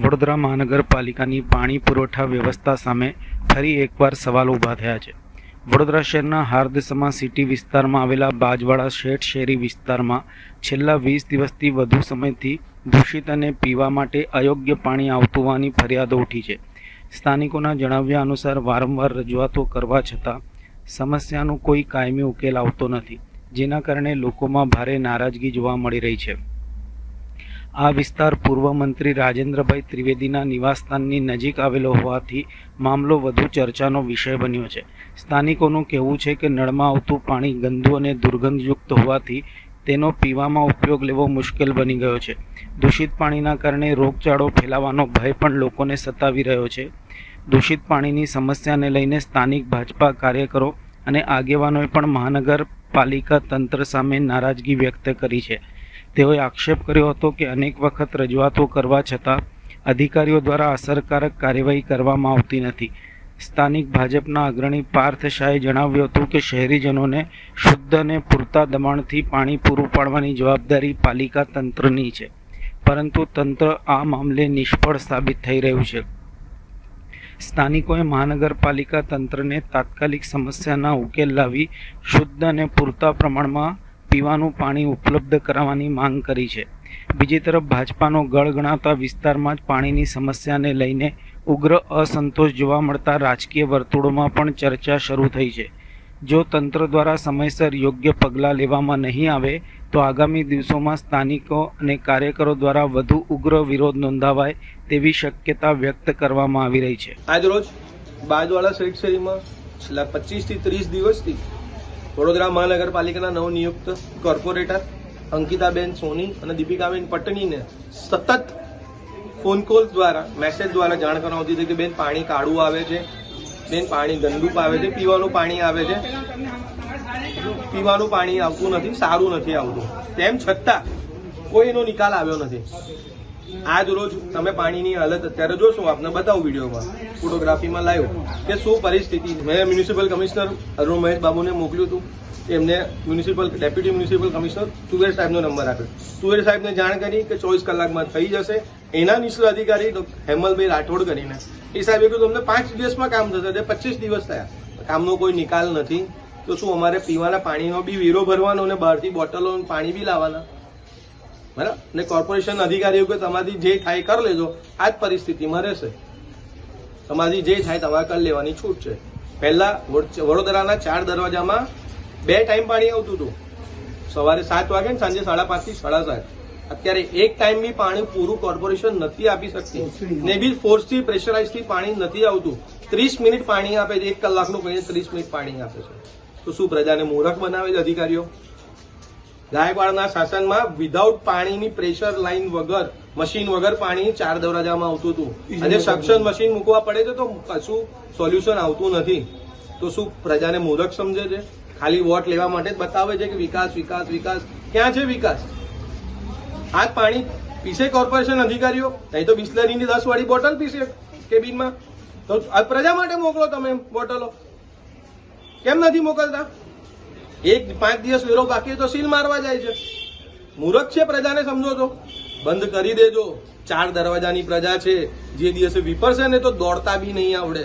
વડોદરા મહાનગરપાલિકાની પાણી પુરવઠા વ્યવસ્થા સામે ફરી એકવાર સવાલ ઊભા થયા છે। વડોદરા શહેરના હાર્દસમા સિટી વિસ્તારમાં આવેલા બાજવાડા શેઠ શેરી વિસ્તારમાં છેલ્લા 20 દિવસથી વધુ સમયથી દૂષિત અને પીવા માટે અયોગ્ય પાણી આવતું હોવાની ફરિયાદો ઉઠી છે। સ્થાનિકોના જણાવ્યા અનુસાર વારંવાર રજૂઆતો કરવા છતાં સમસ્યાનો કોઈ કાયમી ઉકેલ આવતો નથી, જેના કારણે લોકોમાં ભારે નારાજગી જોવા મળી રહી છે। આ વિસ્તાર પૂર્વ મંત્રી રાજેન્દ્રભાઈ ત્રિવેદીના નિવાસસ્થાનની નજીક આવેલો હોવાથી મામલો વધુ ચર્ચાનો વિષય બન્યો છે। સ્થાનિકોનું કહેવું છે કે નળમાં આવતું પાણી ગંદુ અને દુર્ગંધયુક્ત હોવાથી તેનો પીવામાં ઉપયોગ લેવો મુશ્કેલ બની ગયો છે। દૂષિત પાણીના કારણે રોગચાળો ફેલાવાનો ભય પણ લોકોને સતાવી રહ્યો છે। દૂષિત પાણીની સમસ્યાને લઈને સ્થાનિક ભાજપા કાર્યકરો અને આગેવાનોએ પણ મહાનગરપાલિકા તંત્ર સામે નારાજગી વ્યક્ત કરી છે। તેઓએ આક્ષેપ કર્યો હતો કે અનેક વખત રજૂઆતો કરવા છતાં અધિકારીઓ દ્વારા અસરકારક કાર્યવાહી કરવામાં આવતી નથી। સ્થાનિક ભાજપના અગ્રણી પાર્થ શાહે જણાવ્યું હતું કે શહેરીજનોને શુદ્ધ અને પૂરતા દબાણથી પાણી પૂરું પાડવાની જવાબદારી પાલિકા તંત્રની છે, પરંતુ તંત્ર આ મામલે નિષ્ફળ સાબિત થઈ રહ્યું છે। સ્થાનિકોએ મહાનગરપાલિકા તંત્રને તાત્કાલિક સમસ્યાના ઉકેલ લાવી શુદ્ધ અને પૂરતા પ્રમાણમાં પીવાનું પાણી ઉપલબ્ધ કરાવવાની માંગ કરી છે। બીજી તરફ ભાજપાનો ગઢ ગણાતા વિસ્તારમાં જ પાણીની સમસ્યાને લઈને ઉગ્ર અસંતોષ જોવા મળતા રાજકીય વર્તુળોમાં પણ ચર્ચા શરૂ થઈ છે। જો તંત્ર દ્વારા સમયસર યોગ્ય પગલાં લેવામાં નહીં આવે તો આગામી દિવસોમાં સ્થાનિકો અને કાર્યકરો દ્વારા વધુ ઉગ્ર વિરોધ નોંધાવાય તેવી શક્યતા વ્યક્ત કરવામાં આવી રહી છે। આજરોજ બાજવાડા શેઠ શેરીમાં છેલ્લા 25 થી 30 દિવસથી વડોદરા મહાનગરપાલિકાના નવનિયુક્ત કોર્પોરેટર અંકિતાબેન સોની અને દીપિકાબેન પટણીને સતત ફોન કોલ દ્વારા મેસેજ દ્વારા જાણ કરવામાં આવતી હતી કે બેન પાણી કાળું આવે છે, બેન પાણી ગંદુ આવે છે, પીવાનું પાણી આવે છે, પીવાનું પાણી આવતું નથી, સારું નથી આવતું, તેમ છતાં કોઈનો નિકાલ આવ્યો નથી। આજ રોજ તમે પાણીની હાલત અત્યારે જોશો, આપને બતાવું વિડીયોમાં, ફોટોગ્રાફીમાં લાઈવ કે શું પરિસ્થિતિ। મેં મ્યુનિસિપલ કમિશનર અરુણ મહેશ બાબુને મોકલ્યું હતું, એમને ડેપ્યુટી મ્યુનિસિપલ કમિશનર તુવેર સાહેબનો નંબર આપ્યો। તુવેર સાહેબને જાણ કરી કે 24 કલાકમાં થઈ જશે। એના નિષ્ણાત અધિકારી હેમલભાઈ રાઠોડ કરીને એ સાહેબે કીધું તમને 5 દિવસમાં કામ થશે, 25 દિવસ થયા, કામનો કોઈ નિકાલ નથી। તો શું અમારે પીવાના પાણીનો બી વેરો ભરવાનો અને બહારથી બોટલો પાણી બી લાવવાના, બરાબર? ને કોર્પોરેશન અધિકારીઓ કે તમારી જે થાય કરી લેજો, આ જ પરિસ્થિતિમાં રહેશે। તમારી જે થાય તમારે કરી લેવાની છૂટ છે। પહેલા વડોદરાના 4 દરવાજામાં 2 ટાઈમ પાણી આવતું હતું, સવારે 7 વાગે ને સાંજે 5:30 થી 7:30। અત્યારે એક ટાઈમ બી પાણી પૂરું કોર્પોરેશન નથી આપી શકતી, ને બી ફોર્સથી પ્રેશરાઇઝથી પાણી નથી આવતું। 30 મિનિટ પાણી આપે છે, 1 કલાકનું કહીને 30 મિનિટ પાણી આપે છે। તો શું પ્રજાને મૂર્ખ બનાવે છે અધિકારીઓ? ગાયકવાડના શાસનમાં વિધાઉટ પાણીની પ્રેશર લાઇન વગર, મશીન વગર પાણી 4 દરવાજામાં આવતું હતું। આજે સક્શન મશીન મૂકવા પડે છે તો કશું સોલ્યુશન આવતું નથી। તો શું પ્રજાને મૂર્ખ સમજે છે? ખાલી વોટ લેવા માટે જ બતાવે છે કે વિકાસ વિકાસ વિકાસ। ક્યાં છે વિકાસ? આ પાણી પીશે કોર્પોરેશન અધિકારીઓ? નહીં તો બિસ્લરીની 10 વાળી બોટલ પીશે કેબિનમાં। તો પ્રજા માટે મોકલો તમે બોટલો, કેમ નથી મોકલતા? 5 દિવસ વેરો બાકી તો સીલ મારવા જાય છે। મૂર્ખ છે, પ્રજાને સમજો તો બંધ કરી દેજો। 4 દરવાજાની પ્રજા છે, જે દિવસે વિપરશે ને તો દોડતા બી નહીં આવડે।